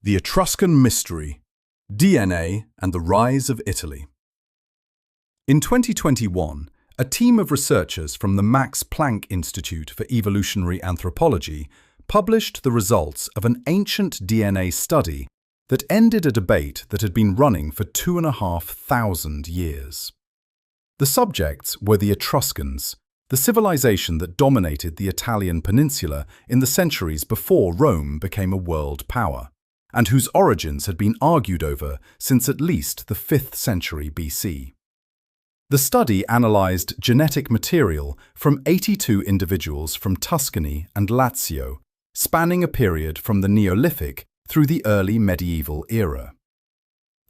The Etruscan Mystery, DNA and the Rise of Italy. In 2021, a team of researchers from the Max Planck Institute for Evolutionary Anthropology published the results of an ancient DNA study that ended a debate that had been running for 2,500 years. The subjects were the Etruscans, the civilization that dominated the Italian peninsula in the centuries before Rome became a world power, and whose origins had been argued over since at least the 5th century BC. The study analyzed genetic material from 82 individuals from Tuscany and Lazio, spanning a period from the Neolithic through the early medieval era.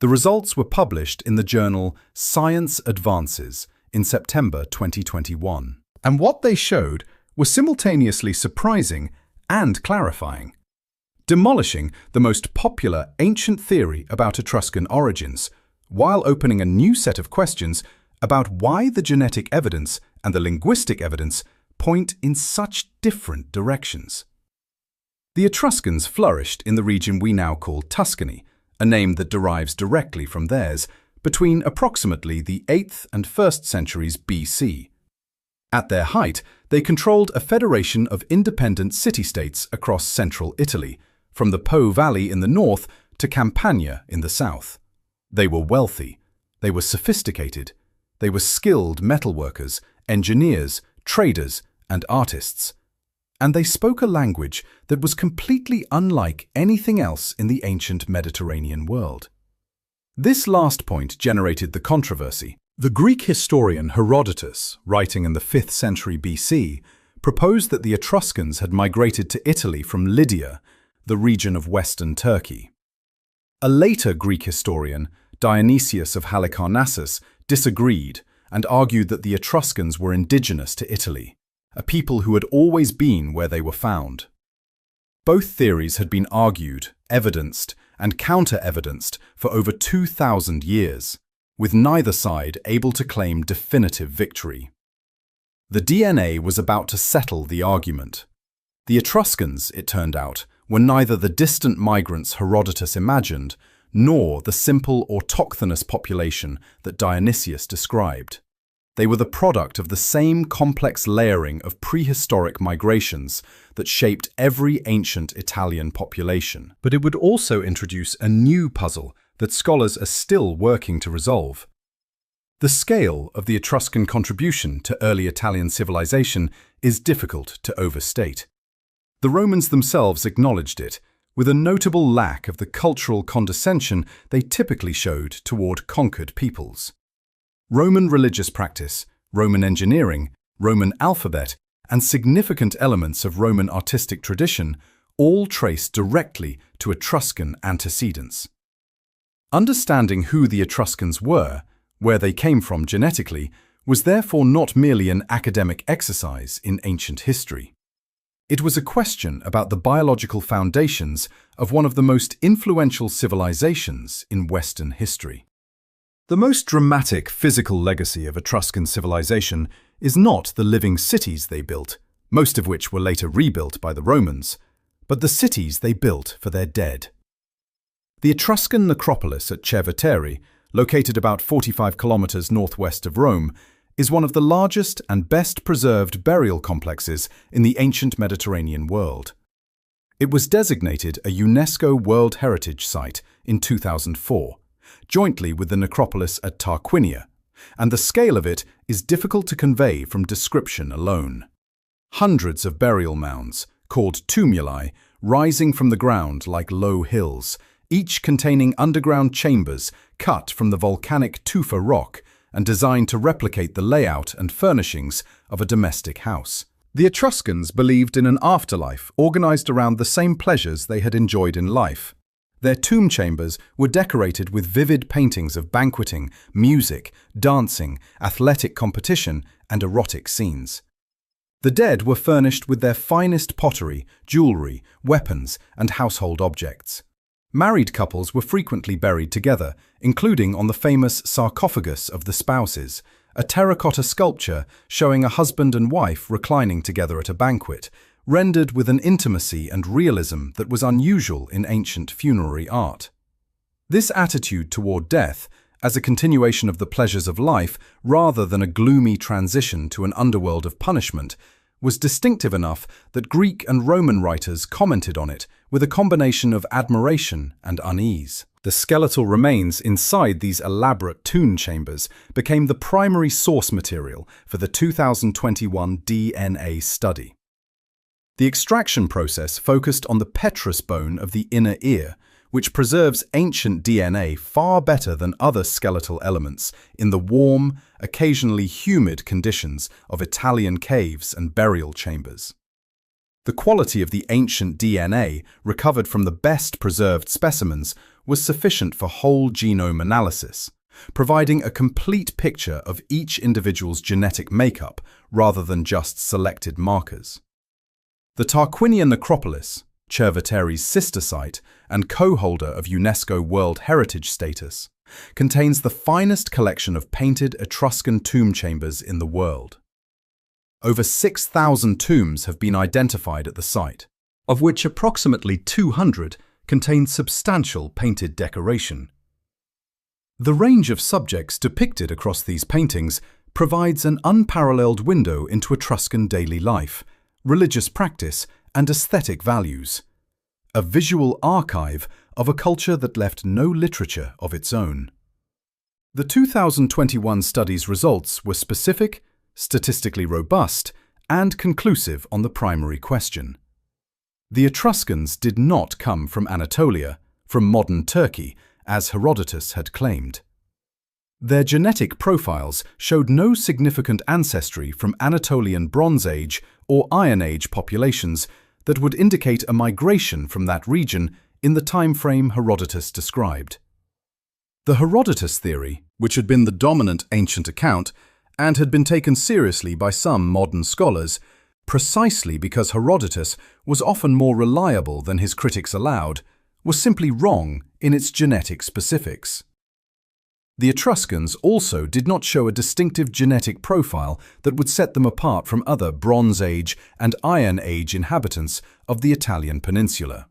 The results were published in the journal Science Advances in September 2021. And what they showed was simultaneously surprising and clarifying, demolishing the most popular ancient theory about Etruscan origins, while opening a new set of questions about why the genetic evidence and the linguistic evidence point in such different directions. The Etruscans flourished in the region we now call Tuscany, a name that derives directly from theirs, between approximately the 8th and 1st centuries BC. At their height, they controlled a federation of independent city-states across central Italy, from the Po Valley in the north to Campania in the south. They were wealthy, they were sophisticated, they were skilled metalworkers, engineers, traders, and artists. And they spoke a language that was completely unlike anything else in the ancient Mediterranean world. This last point generated the controversy. The Greek historian Herodotus, writing in the 5th century BC, proposed that the Etruscans had migrated to Italy from Lydia, the region of western Turkey. A later Greek historian, Dionysius of Halicarnassus, disagreed and argued that the Etruscans were indigenous to Italy, a people who had always been where they were found. Both theories had been argued, evidenced, and counter-evidenced for over 2,000 years, with neither side able to claim definitive victory. The DNA was about to settle the argument. The Etruscans, it turned out, were neither the distant migrants Herodotus imagined, nor the simple autochthonous population that Dionysius described. They were the product of the same complex layering of prehistoric migrations that shaped every ancient Italian population. But it would also introduce a new puzzle that scholars are still working to resolve. The scale of the Etruscan contribution to early Italian civilization is difficult to overstate. The Romans themselves acknowledged it, with a notable lack of the cultural condescension they typically showed toward conquered peoples. Roman religious practice, Roman engineering, Roman alphabet, and significant elements of Roman artistic tradition all trace directly to Etruscan antecedents. Understanding who the Etruscans were, where they came from genetically, was therefore not merely an academic exercise in ancient history. It was a question about the biological foundations of one of the most influential civilizations in Western history. The most dramatic physical legacy of Etruscan civilization is not the living cities they built, most of which were later rebuilt by the Romans, but the cities they built for their dead. The Etruscan necropolis at Cerveteri, located about 45 kilometers northwest of Rome, is one of the largest and best preserved burial complexes in the ancient Mediterranean world. It was designated a UNESCO World Heritage Site in 2004, jointly with the necropolis at Tarquinia, and the scale of it is difficult to convey from description alone. Hundreds of burial mounds, called tumuli, rising from the ground like low hills, each containing underground chambers cut from the volcanic tufa rock and designed to replicate the layout and furnishings of a domestic house. The Etruscans believed in an afterlife organized around the same pleasures they had enjoyed in life. Their tomb chambers were decorated with vivid paintings of banqueting, music, dancing, athletic competition, and erotic scenes. The dead were furnished with their finest pottery, jewelry, weapons, and household objects. Married couples were frequently buried together, including on the famous sarcophagus of the spouses, a terracotta sculpture showing a husband and wife reclining together at a banquet, rendered with an intimacy and realism that was unusual in ancient funerary art. This attitude toward death, as a continuation of the pleasures of life rather than a gloomy transition to an underworld of punishment, was distinctive enough that Greek and Roman writers commented on it with a combination of admiration and unease. The skeletal remains inside these elaborate tomb chambers became the primary source material for the 2021 DNA study. The extraction process focused on the petrous bone of the inner ear, which preserves ancient DNA far better than other skeletal elements in the warm, occasionally humid conditions of Italian caves and burial chambers. The quality of the ancient DNA recovered from the best preserved specimens was sufficient for whole genome analysis, providing a complete picture of each individual's genetic makeup rather than just selected markers. The Tarquinian necropolis, Cerveteri's sister site and co-holder of UNESCO World Heritage status, contains the finest collection of painted Etruscan tomb chambers in the world. Over 6,000 tombs have been identified at the site, of which approximately 200 contain substantial painted decoration. The range of subjects depicted across these paintings provides an unparalleled window into Etruscan daily life, religious practice, and aesthetic values, a visual archive of a culture that left no literature of its own. The 2021 study's results were specific, statistically robust, and conclusive on the primary question. The Etruscans did not come from Anatolia, from modern Turkey, as Herodotus had claimed. Their genetic profiles showed no significant ancestry from Anatolian Bronze Age or Iron Age populations that would indicate a migration from that region in the time frame Herodotus described. The Herodotus theory, which had been the dominant ancient account and had been taken seriously by some modern scholars, precisely because Herodotus was often more reliable than his critics allowed, was simply wrong in its genetic specifics. The Etruscans also did not show a distinctive genetic profile that would set them apart from other Bronze Age and Iron Age inhabitants of the Italian peninsula.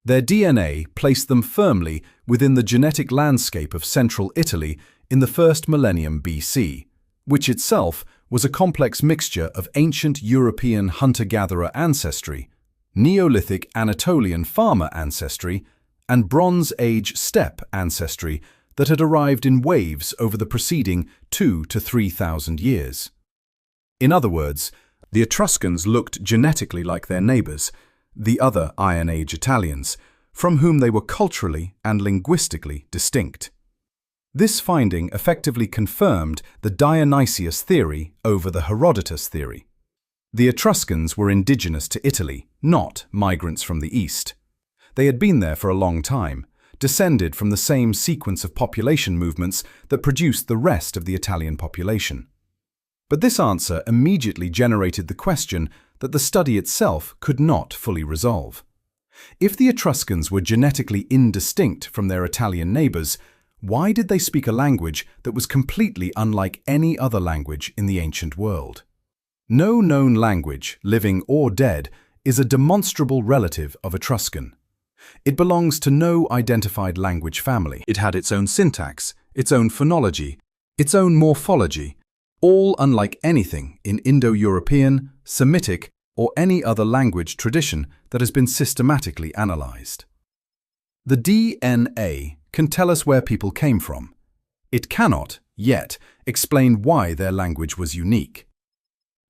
Their DNA placed them firmly within the genetic landscape of central Italy in the first millennium BC, which itself was a complex mixture of ancient European hunter-gatherer ancestry, Neolithic Anatolian farmer ancestry, and Bronze Age steppe ancestry that had arrived in waves over the preceding 2,000 to 3,000 years. In other words, the Etruscans looked genetically like their neighbors, the other Iron Age Italians, from whom they were culturally and linguistically distinct. This finding effectively confirmed the Dionysius theory over the Herodotus theory. The Etruscans were indigenous to Italy, not migrants from the east. They had been there for a long time, descended from the same sequence of population movements that produced the rest of the Italian population. But this answer immediately generated the question that the study itself could not fully resolve. If the Etruscans were genetically indistinct from their Italian neighbors, why did they speak a language that was completely unlike any other language in the ancient world? No known language, living or dead, is a demonstrable relative of Etruscan. It belongs to no identified language family. It had its own syntax, its own phonology, its own morphology, all unlike anything in Indo-European, Semitic, or any other language tradition that has been systematically analyzed. The DNA can tell us where people came from. It cannot, yet, explain why their language was unique.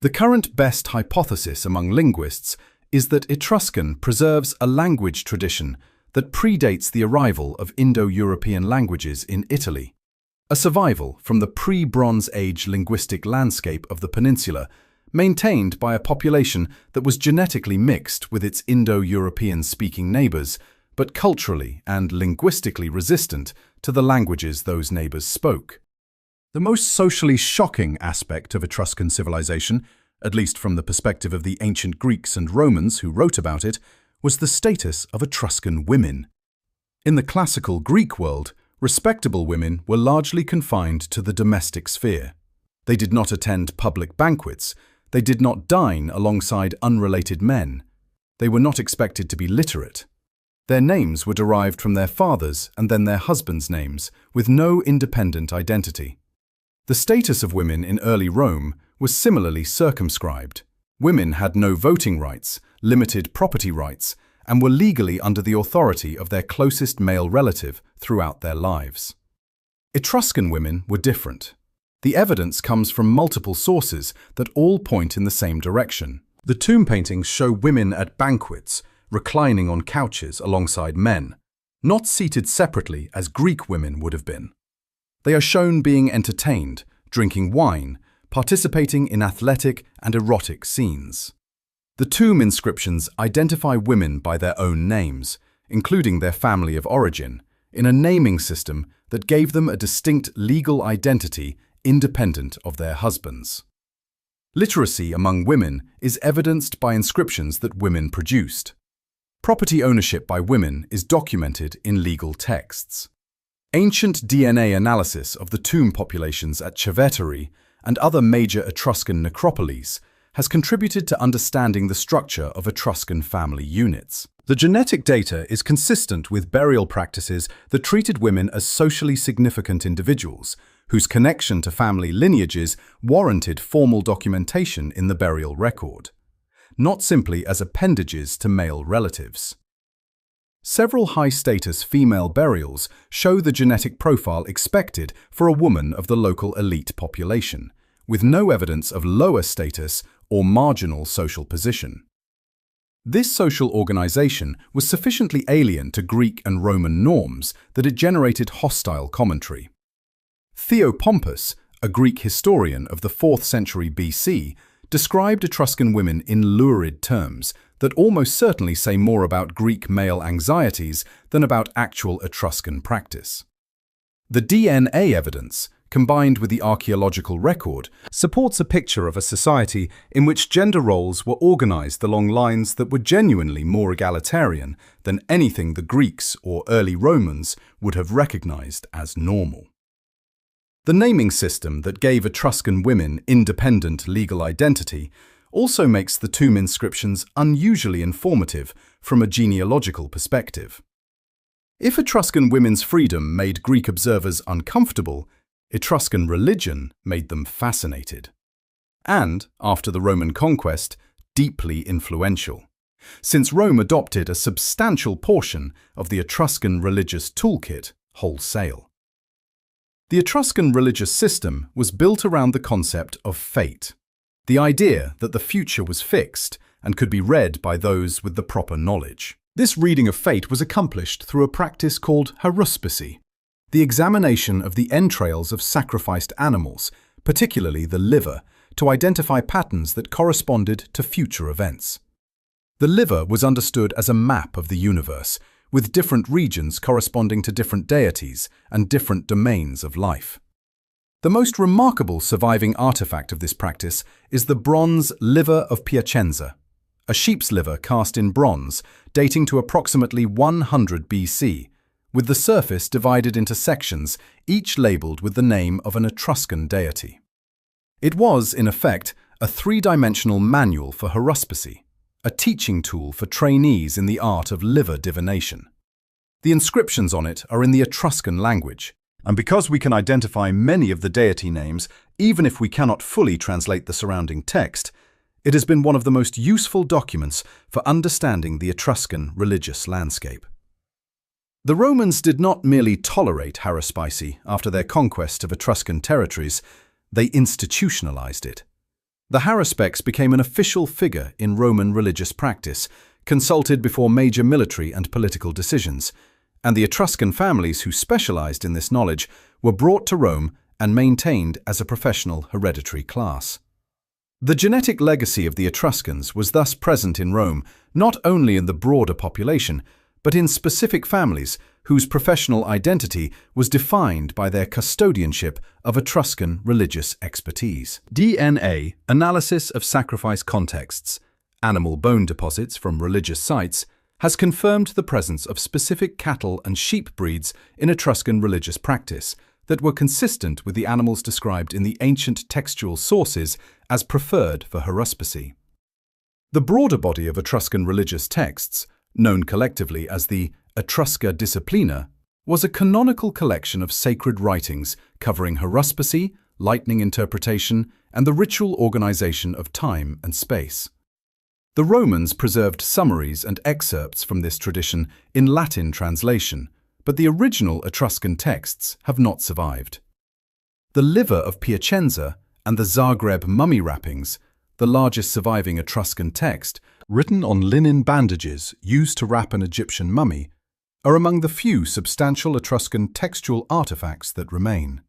The current best hypothesis among linguists is that Etruscan preserves a language tradition that predates the arrival of Indo-European languages in Italy, a survival from the pre-Bronze Age linguistic landscape of the peninsula, maintained by a population that was genetically mixed with its Indo-European speaking neighbors, but culturally and linguistically resistant to the languages those neighbors spoke. The most socially shocking aspect of Etruscan civilization, at least from the perspective of the ancient Greeks and Romans who wrote about it, was the status of Etruscan women. In the classical Greek world, respectable women were largely confined to the domestic sphere. They did not attend public banquets, They did not dine alongside unrelated men. They were not expected to be literate. Their names were derived from their fathers and then their husbands' names, with no independent identity. The status of women in early Rome was similarly circumscribed. Women had no voting rights, limited property rights, and were legally under the authority of their closest male relative throughout their lives. Etruscan women were different. The evidence comes from multiple sources that all point in the same direction. The tomb paintings show women at banquets, reclining on couches alongside men, not seated separately as Greek women would have been. They are shown being entertained, drinking wine, participating in athletic and erotic scenes. The tomb inscriptions identify women by their own names, including their family of origin, in a naming system that gave them a distinct legal identity independent of their husbands. Literacy among women is evidenced by inscriptions that women produced. Property ownership by women is documented in legal texts. Ancient DNA analysis of the tomb populations at Cerveteri and other major Etruscan necropolis has contributed to understanding the structure of Etruscan family units. The genetic data is consistent with burial practices that treated women as socially significant individuals, whose connection to family lineages warranted formal documentation in the burial record, not simply as appendages to male relatives. Several high-status female burials show the genetic profile expected for a woman of the local elite population, with no evidence of lower status or marginal social position. This social organization was sufficiently alien to Greek and Roman norms that it generated hostile commentary. Theopompus, a Greek historian of the 4th century BC, described Etruscan women in lurid terms that almost certainly say more about Greek male anxieties than about actual Etruscan practice. The DNA evidence, combined with the archaeological record, supports a picture of a society in which gender roles were organized along lines that were genuinely more egalitarian than anything the Greeks or early Romans would have recognized as normal. The naming system that gave Etruscan women independent legal identity also makes the tomb inscriptions unusually informative from a genealogical perspective. If Etruscan women's freedom made Greek observers uncomfortable, Etruscan religion made them fascinated. And, after the Roman conquest, deeply influential, since Rome adopted a substantial portion of the Etruscan religious toolkit wholesale. The Etruscan religious system was built around the concept of fate, the idea that the future was fixed and could be read by those with the proper knowledge. This reading of fate was accomplished through a practice called haruspicy, the examination of the entrails of sacrificed animals, particularly the liver, to identify patterns that corresponded to future events. The liver was understood as a map of the universe, with different regions corresponding to different deities and different domains of life. The most remarkable surviving artifact of this practice is the bronze liver of Piacenza, a sheep's liver cast in bronze dating to approximately 100 BC, with the surface divided into sections, each labelled with the name of an Etruscan deity. It was, in effect, a three-dimensional manual for haruspicy, a teaching tool for trainees in the art of liver divination. The inscriptions on it are in the Etruscan language, and because we can identify many of the deity names, even if we cannot fully translate the surrounding text, it has been one of the most useful documents for understanding the Etruscan religious landscape. The Romans did not merely tolerate haruspicy after their conquest of Etruscan territories, they institutionalized it. The haruspex became an official figure in Roman religious practice, consulted before major military and political decisions, and the Etruscan families who specialized in this knowledge were brought to Rome and maintained as a professional hereditary class. The genetic legacy of the Etruscans was thus present in Rome not only in the broader population, but in specific families whose professional identity was defined by their custodianship of Etruscan religious expertise. DNA analysis of sacrifice contexts, animal bone deposits from religious sites, has confirmed the presence of specific cattle and sheep breeds in Etruscan religious practice, that were consistent with the animals described in the ancient textual sources as preferred for haruspicy. The broader body of Etruscan religious texts, known collectively as the Etrusca Disciplina, was a canonical collection of sacred writings covering haruspicy, lightning interpretation, and the ritual organization of time and space. The Romans preserved summaries and excerpts from this tradition in Latin translation, but the original Etruscan texts have not survived. The Liver of Piacenza and the Zagreb mummy wrappings, the largest surviving Etruscan text, written on linen bandages used to wrap an Egyptian mummy, are among the few substantial Etruscan textual artifacts that remain.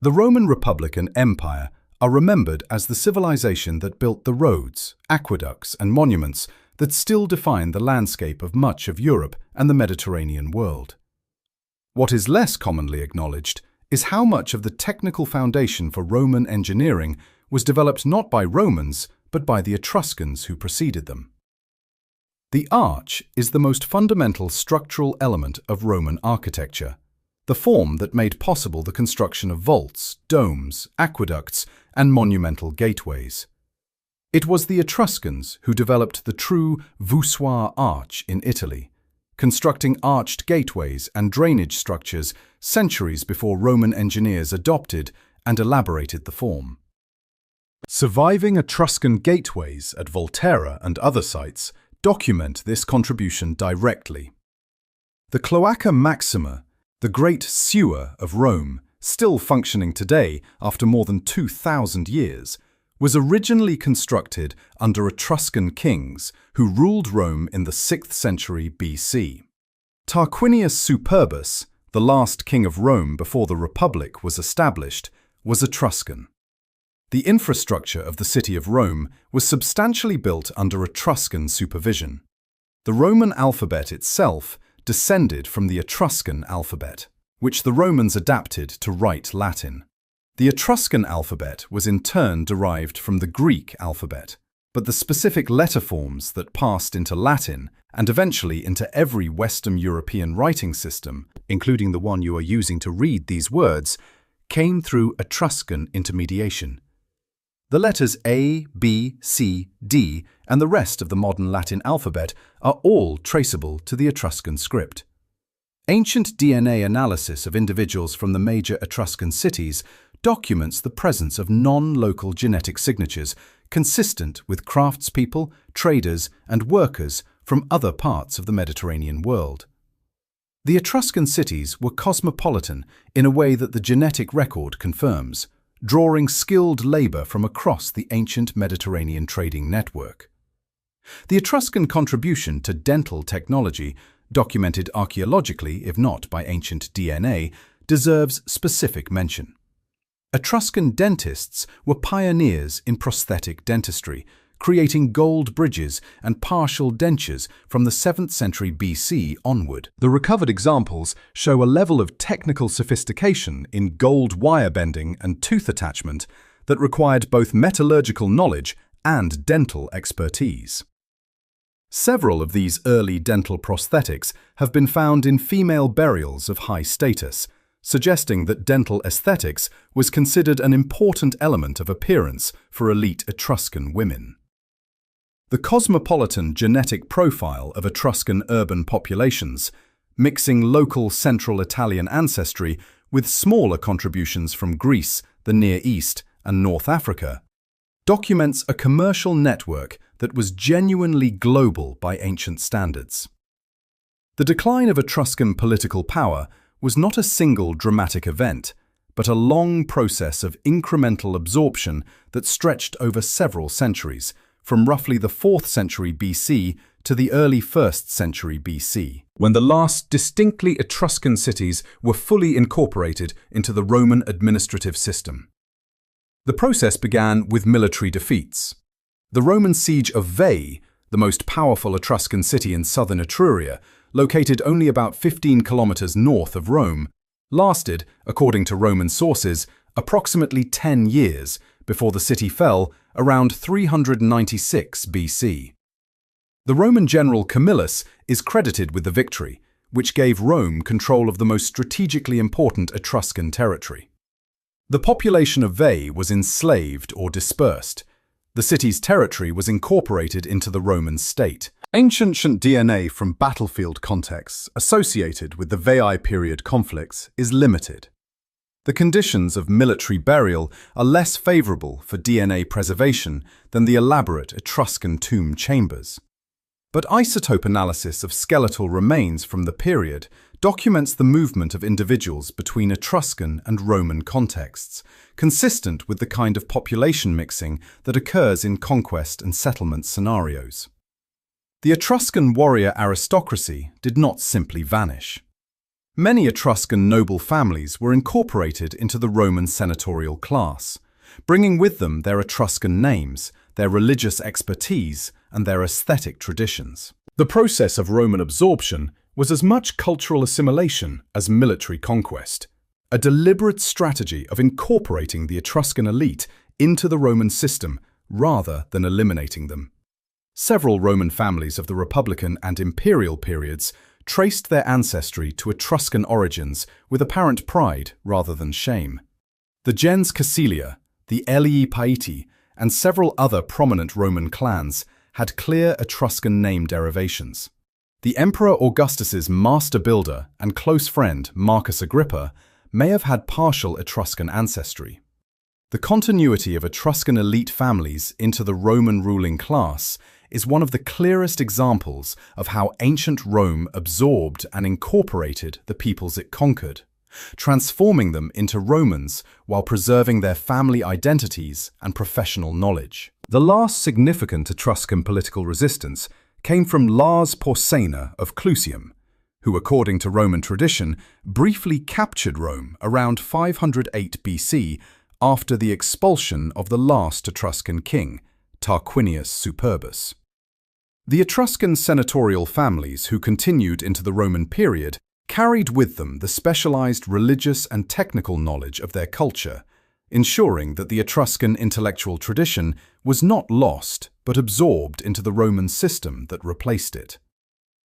The Roman Republic and Empire are remembered as the civilization that built the roads, aqueducts, and monuments that still define the landscape of much of Europe and the Mediterranean world. What is less commonly acknowledged is how much of the technical foundation for Roman engineering was developed not by Romans, but by the Etruscans who preceded them. The arch is the most fundamental structural element of Roman architecture, the form that made possible the construction of vaults, domes, aqueducts, and monumental gateways. It was the Etruscans who developed the true voussoir arch in Italy, constructing arched gateways and drainage structures centuries before Roman engineers adopted and elaborated the form. Surviving Etruscan gateways at Volterra and other sites document this contribution directly. The Cloaca Maxima, the great sewer of Rome, still functioning today after more than 2,000 years, was originally constructed under Etruscan kings who ruled Rome in the 6th century BC. Tarquinius Superbus, the last king of Rome before the Republic was established, was Etruscan. The infrastructure of the city of Rome was substantially built under Etruscan supervision. The Roman alphabet itself descended from the Etruscan alphabet, which the Romans adapted to write Latin. The Etruscan alphabet was in turn derived from the Greek alphabet, but the specific letter forms that passed into Latin and eventually into every Western European writing system, including the one you are using to read these words, came through Etruscan intermediation. The letters A, B, C, D, and the rest of the modern Latin alphabet are all traceable to the Etruscan script. Ancient DNA analysis of individuals from the major Etruscan cities documents the presence of non-local genetic signatures consistent with craftspeople, traders, and workers from other parts of the Mediterranean world. The Etruscan cities were cosmopolitan in a way that the genetic record confirms, drawing skilled labor from across the ancient Mediterranean trading network. The Etruscan contribution to dental technology, documented archaeologically if not by ancient DNA, deserves specific mention. Etruscan dentists were pioneers in prosthetic dentistry, creating gold bridges and partial dentures from the 7th century BC onward. The recovered examples show a level of technical sophistication in gold wire bending and tooth attachment that required both metallurgical knowledge and dental expertise. Several of these early dental prosthetics have been found in female burials of high status, suggesting that dental aesthetics was considered an important element of appearance for elite Etruscan women. The cosmopolitan genetic profile of Etruscan urban populations, mixing local Central Italian ancestry with smaller contributions from Greece, the Near East, and North Africa, documents a commercial network that was genuinely global by ancient standards. The decline of Etruscan political power was not a single dramatic event, but a long process of incremental absorption that stretched over several centuries, from roughly the 4th century BC to the early 1st century BC, when the last distinctly Etruscan cities were fully incorporated into the Roman administrative system. The process began with military defeats. The Roman siege of Veii, the most powerful Etruscan city in southern Etruria, located only about 15 kilometers north of Rome, lasted, according to Roman sources, approximately 10 years before the city fell around 396 BC. The Roman general Camillus is credited with the victory, which gave Rome control of the most strategically important Etruscan territory. The population of Veii was enslaved or dispersed. The city's territory was incorporated into the Roman state. Ancient DNA from battlefield contexts associated with the Veii period conflicts is limited. The conditions of military burial are less favorable for DNA preservation than the elaborate Etruscan tomb chambers. But isotope analysis of skeletal remains from the period documents the movement of individuals between Etruscan and Roman contexts, consistent with the kind of population mixing that occurs in conquest and settlement scenarios. The Etruscan warrior aristocracy did not simply vanish. Many Etruscan noble families were incorporated into the Roman senatorial class, bringing with them their Etruscan names, their religious expertise, and their aesthetic traditions. The process of Roman absorption was as much cultural assimilation as military conquest, a deliberate strategy of incorporating the Etruscan elite into the Roman system rather than eliminating them. Several Roman families of the Republican and Imperial periods traced their ancestry to Etruscan origins with apparent pride rather than shame. The gens Caecilia, the Aelii Paeti, and several other prominent Roman clans had clear Etruscan name derivations. The Emperor Augustus's master builder and close friend Marcus Agrippa may have had partial Etruscan ancestry. The continuity of Etruscan elite families into the Roman ruling class is one of the clearest examples of how ancient Rome absorbed and incorporated the peoples it conquered, transforming them into Romans while preserving their family identities and professional knowledge. The last significant Etruscan political resistance came from Lars Porsena of Clusium, who, according to Roman tradition, briefly captured Rome around 508 BC after the expulsion of the last Etruscan king, Tarquinius Superbus. The Etruscan senatorial families who continued into the Roman period carried with them the specialized religious and technical knowledge of their culture, ensuring that the Etruscan intellectual tradition was not lost but absorbed into the Roman system that replaced it.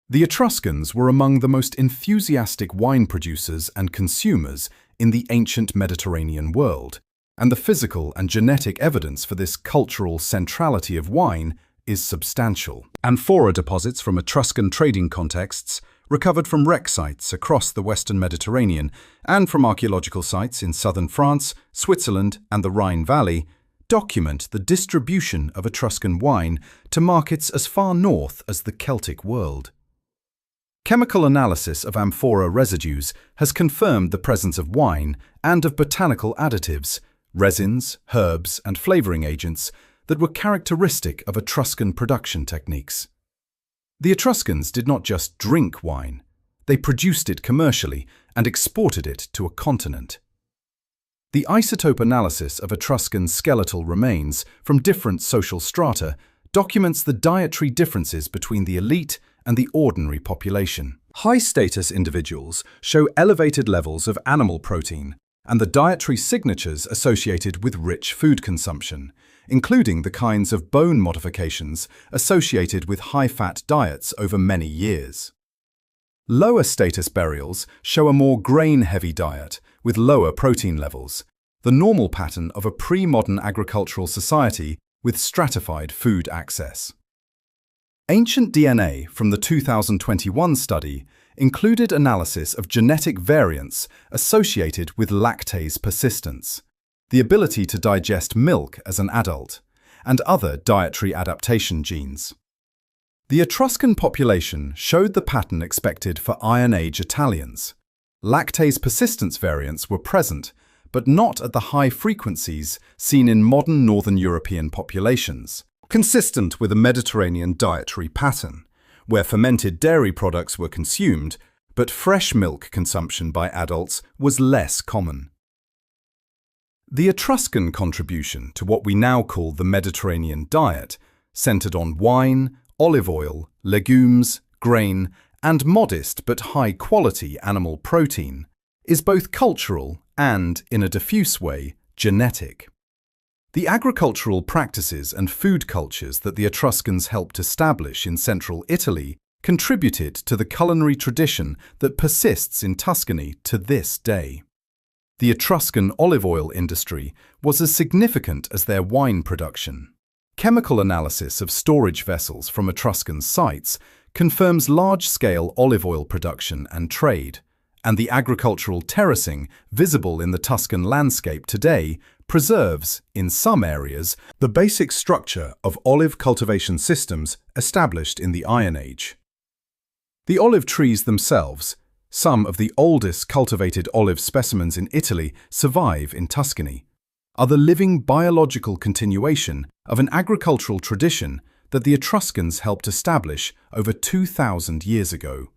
The Etruscans were among the most enthusiastic wine producers and consumers in the ancient Mediterranean world, and the physical and genetic evidence for this cultural centrality of wine is substantial. Amphora deposits from Etruscan trading contexts, recovered from wreck sites across the western Mediterranean and from archaeological sites in southern France, Switzerland, and the Rhine Valley, document the distribution of Etruscan wine to markets as far north as the Celtic world. Chemical analysis of amphora residues has confirmed the presence of wine and of botanical additives, resins, herbs, and flavoring agents that were characteristic of Etruscan production techniques. The Etruscans did not just drink wine, they produced it commercially and exported it to a continent. The isotope analysis of Etruscan skeletal remains from different social strata documents the dietary differences between the elite and the ordinary population. High-status individuals show elevated levels of animal protein and the dietary signatures associated with rich food consumption, including the kinds of bone modifications associated with high-fat diets over many years. Lower status burials show a more grain-heavy diet with lower protein levels, the normal pattern of a pre-modern agricultural society with stratified food access. Ancient DNA from the 2021 study included analysis of genetic variants associated with lactase persistence, the ability to digest milk as an adult, and other dietary adaptation genes. The Etruscan population showed the pattern expected for Iron Age Italians. Lactase persistence variants were present, but not at the high frequencies seen in modern Northern European populations, consistent with a Mediterranean dietary pattern, where fermented dairy products were consumed, but fresh milk consumption by adults was less common. The Etruscan contribution to what we now call the Mediterranean diet, centered on wine, olive oil, legumes, grain, and modest but high-quality animal protein, is both cultural and, in a diffuse way, genetic. The agricultural practices and food cultures that the Etruscans helped establish in central Italy contributed to the culinary tradition that persists in Tuscany to this day. The Etruscan olive oil industry was as significant as their wine production. Chemical analysis of storage vessels from Etruscan sites confirms large-scale olive oil production and trade, and the agricultural terracing visible in the Tuscan landscape today preserves, in some areas, the basic structure of olive cultivation systems established in the Iron Age. The olive trees themselves, some of the oldest cultivated olive specimens in Italy, survive in Tuscany, are the living biological continuation of an agricultural tradition that the Etruscans helped establish over 2,000 years ago.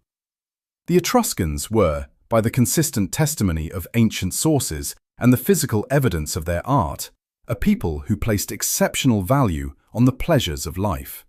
The Etruscans were, by the consistent testimony of ancient sources and the physical evidence of their art, a people who placed exceptional value on the pleasures of life.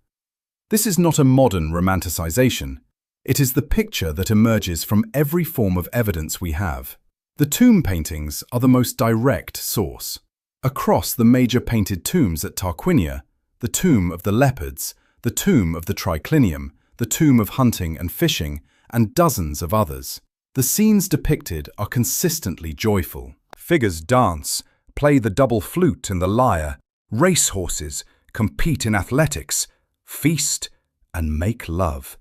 This is not a modern romanticization. It is the picture that emerges from every form of evidence we have. The tomb paintings are the most direct source. Across the major painted tombs at Tarquinia, the tomb of the leopards, the tomb of the triclinium, the tomb of hunting and fishing, and dozens of others, the scenes depicted are consistently joyful. Figures dance, play the double flute and the lyre, race horses, compete in athletics, feast, and make love,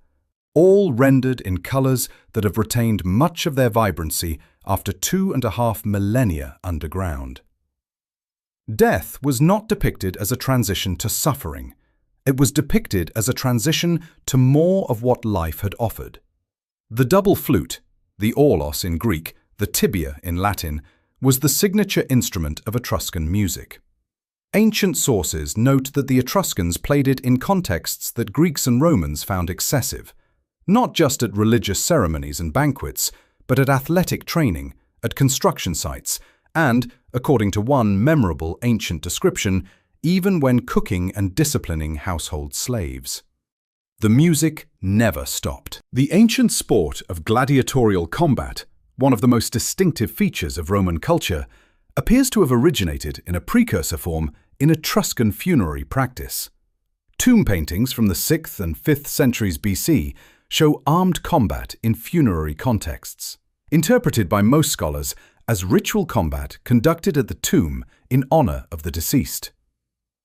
all rendered in colours that have retained much of their vibrancy after 2.5 millennia underground. Death was not depicted as a transition to suffering. It was depicted as a transition to more of what life had offered. The double flute, the aulos in Greek, the tibia in Latin, was the signature instrument of Etruscan music. Ancient sources note that the Etruscans played it in contexts that Greeks and Romans found excessive, not just at religious ceremonies and banquets, but at athletic training, at construction sites, and, according to one memorable ancient description, even when cooking and disciplining household slaves. The music never stopped. The ancient sport of gladiatorial combat, one of the most distinctive features of Roman culture, appears to have originated in a precursor form in Etruscan funerary practice. Tomb paintings from the 6th and 5th centuries BC show armed combat in funerary contexts, interpreted by most scholars as ritual combat conducted at the tomb in honor of the deceased.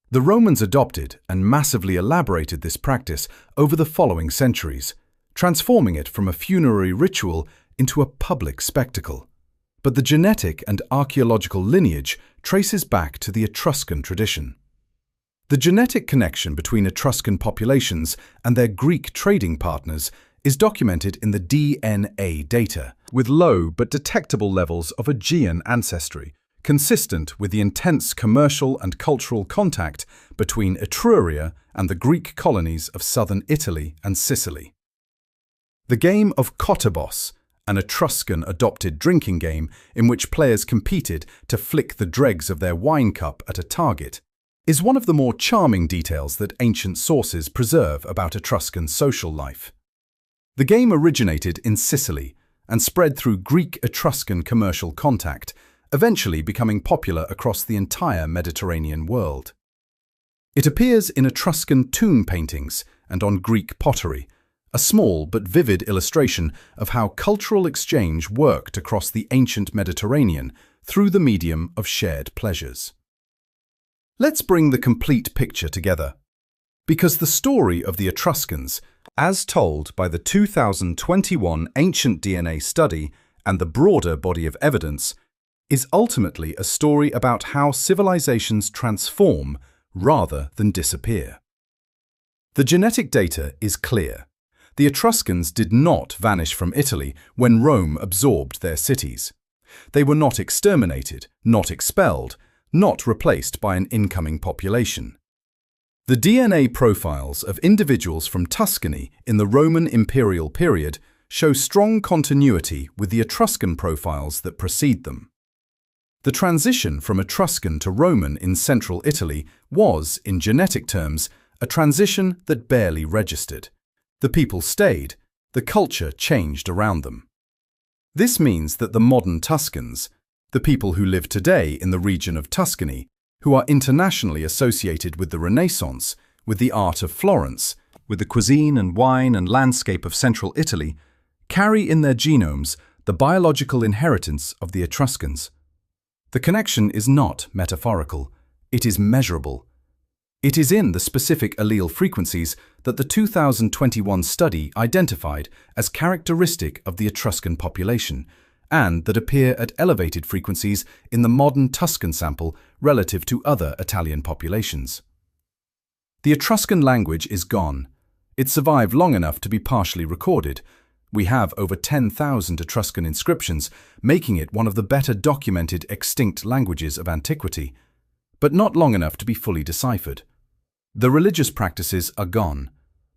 The Romans adopted and massively elaborated this practice over the following centuries, transforming it from a funerary ritual into a public spectacle. But the genetic and archaeological lineage traces back to the Etruscan tradition. The genetic connection between Etruscan populations and their Greek trading partners is documented in the DNA data, with low but detectable levels of Aegean ancestry, consistent with the intense commercial and cultural contact between Etruria and the Greek colonies of southern Italy and Sicily. The game of Kottabos, an Etruscan-adopted drinking game in which players competed to flick the dregs of their wine cup at a target, is one of the more charming details that ancient sources preserve about Etruscan social life. The game originated in Sicily and spread through Greek-Etruscan commercial contact, eventually becoming popular across the entire Mediterranean world. It appears in Etruscan tomb paintings and on Greek pottery, a small but vivid illustration of how cultural exchange worked across the ancient Mediterranean through the medium of shared pleasures. Let's bring the complete picture together, because the story of the Etruscans, as told by the 2021 Ancient DNA study and the broader body of evidence, is ultimately a story about how civilizations transform rather than disappear. The genetic data is clear. The Etruscans did not vanish from Italy when Rome absorbed their cities. They were not exterminated, not expelled, not replaced by an incoming population. The DNA profiles of individuals from Tuscany in the Roman imperial period show strong continuity with the Etruscan profiles that precede them. The transition from Etruscan to Roman in central Italy was, in genetic terms, a transition that barely registered. The people stayed, the culture changed around them. This means that the modern Tuscans, the people who live today in the region of Tuscany, who are internationally associated with the Renaissance, with the art of Florence, with the cuisine and wine and landscape of central Italy, carry in their genomes the biological inheritance of the Etruscans. The connection is not metaphorical, it is measurable. It is in the specific allele frequencies that the 2021 study identified as characteristic of the Etruscan population, and that appear at elevated frequencies in the modern Tuscan sample relative to other Italian populations. The Etruscan language is gone. It survived long enough to be partially recorded. We have over 10,000 Etruscan inscriptions, making it one of the better documented extinct languages of antiquity, but not long enough to be fully deciphered. The religious practices are gone.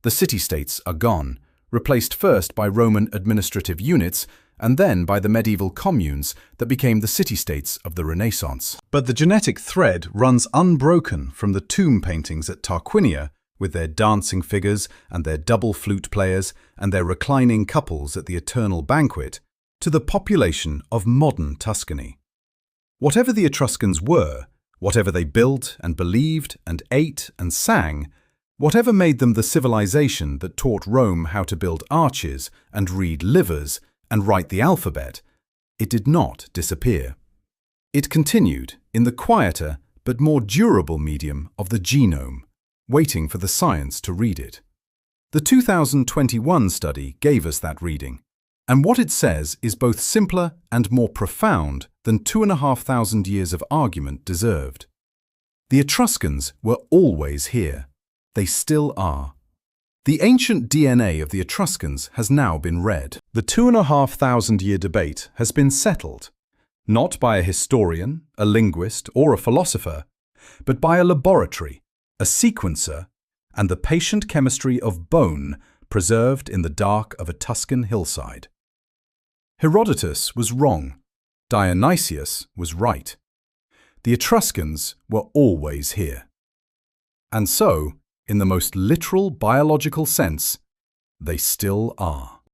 The city-states are gone, replaced first by Roman administrative units and then by the medieval communes that became the city-states of the Renaissance. But the genetic thread runs unbroken from the tomb paintings at Tarquinia, with their dancing figures and their double flute players and their reclining couples at the eternal banquet, to the population of modern Tuscany. Whatever the Etruscans were, whatever they built and believed and ate and sang, whatever made them the civilization that taught Rome how to build arches and read livers and write the alphabet, it did not disappear. It continued in the quieter but more durable medium of the genome, waiting for the science to read it. The 2021 study gave us that reading, and what it says is both simpler and more profound than 2,500 years of argument deserved. The Etruscans were always here. They still are. The ancient DNA of the Etruscans has now been read. The 2,500-year debate has been settled, not by a historian, a linguist, or a philosopher, but by a laboratory, a sequencer, and the patient chemistry of bone preserved in the dark of a Tuscan hillside. Herodotus was wrong. Dionysius was right. The Etruscans were always here. And so, in the most literal biological sense, they still are.